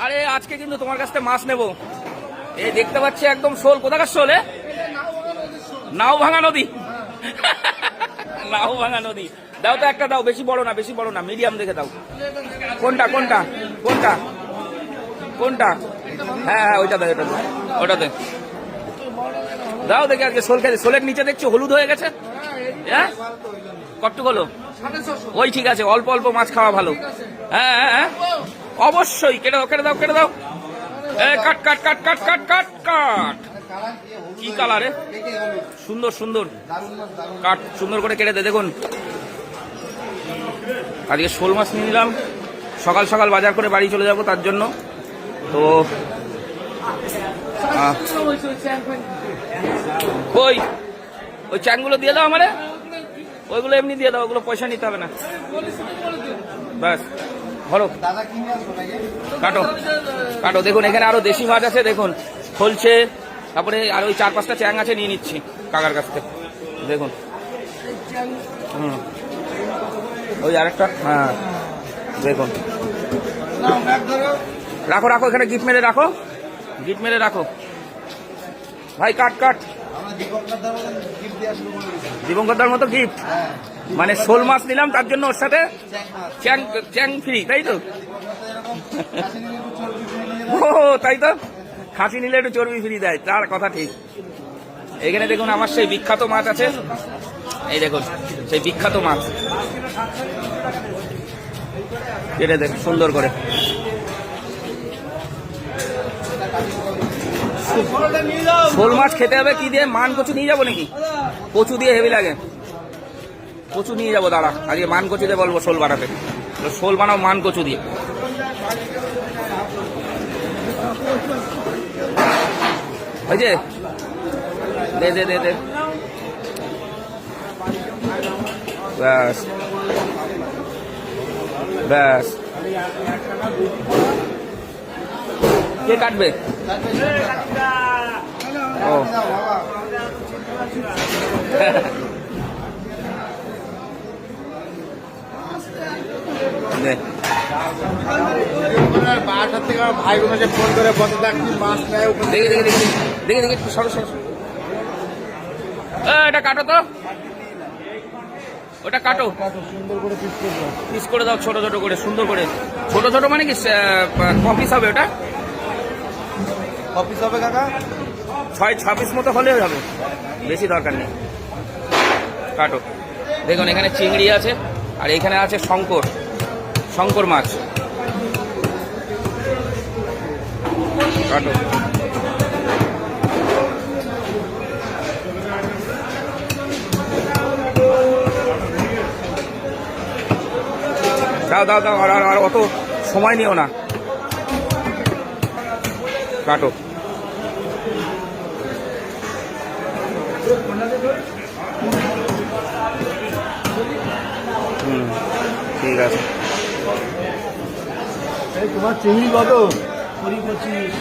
আরে আজকে কিন্তু তোমার কাছ থেকে মাছ নেবো। এই দেখতে পাচ্ছি একদম শোল। কোথাকার শোল? নাও ভাঙা নদী। নাও ভাঙা নদী। দাও তো একটা দাও, বেশি বড় না, বেশি বড় না, মিডিয়াম দেখে দাও। কোনটা কোনটা কোনটা কোনটা? হ্যাঁ হ্যাঁ ওইটা দে, ওইটা দে, ওটা দে। দাও দেখে আজকে শোল খেতে। শোলের নিচে দেখছি হলুদ হয়ে গেছে। হ্যাঁ কটটুক হলো? ওই ঠিক আছে, অল্প অল্প মাছ খাওয়া ভালো। হ্যাঁ হ্যাঁ হ্যাঁ অবশ্যই। কেটে দাও কেটে দাও কেটে দাও। কাট কাট কাট কাট কাট কাট কাট। কি কালারে সুন্দর সুন্দর কাট, সুন্দর করে কেটে দে। দেখুন আজকে শোল মাছ নিয়ে নিলাম, সকাল সকাল বাজার করে বাড়ি চলে যাব তার জন্য। তো ওই ওই চ্যাংগুলো দিয়ে দাও আমারে, ওইগুলো এমনি দিয়ে দাও, ওগুলো পয়সা নিতে হবে না। ব্যাস ধরো, কাটো কাটো। দেখুন এখানে আরো দেশি মাছ আছে, দেখুন খলছে, তারপরে আর ওই 4-5টা চ্যাং আছে, নিয়ে নিচ্ছি কাকার কাছ থেকে। দেখুন ওই আরেকটা, হ্যাঁ দেখুন। রাখো রাখো, এখানে গিফট মেরে রাখো, গিফট মেরে রাখো ভাই। কাট কাট। দীপঙ্করদার মতো গিফট মানে শোল মাছ নিলাম তার জন্য ওর সাথে চ্যাং ফ্রি, তাই তো? ও তাই তো, খাসি নিলে একটু চর্বি ফ্রি দেয়, তার কথা ঠিক। এখানে দেখুন আমার সেই বিখ্যাত মাছ আছে, এই দেখুন সেই বিখ্যাত মাছ, কেটে দেখুন সুন্দর করে। শোল মাছ খেতে হবে কি দিয়ে? মান কচু নিয়ে যাবো নাকি? কচু দিয়ে হেভি লাগে, কচু নিয়ে যাবো। দাঁড়া আজকে মান কচু দিয়ে বলবো শোল বানাতে। শোল বানাও মান কচু দিয়ে। ওই যে দে দে দে দে, ব্যাস ব্যাস। কে কাটবে? ও ভাই বোনকে ফোন করে বসে থাকছি, মাছ নেয়। দেখে দেখে দেখে দেখে দেখে সরো সরো। এটা কাটো তো, ওটা কাটো, সুন্দর করে পিস করে দাও, ছোট ছোট করে, সুন্দর করে। ছোট ছোট মানে কি কপিস হবে? ওটা অফিস হবে কাকা, 6 পিস মতো হলেও হবে, বেশি দরকার নেই। কাটো। দেখুন এখানে চিংড়ি আছে, আর এখানে আছে শঙ্কর, শঙ্কর মাছ। কাটো। দাও দাও দাও, আর অত সময় নিও না, কাটো। ঠিক আছে। তোমার চিংড়ি কত? 20-25।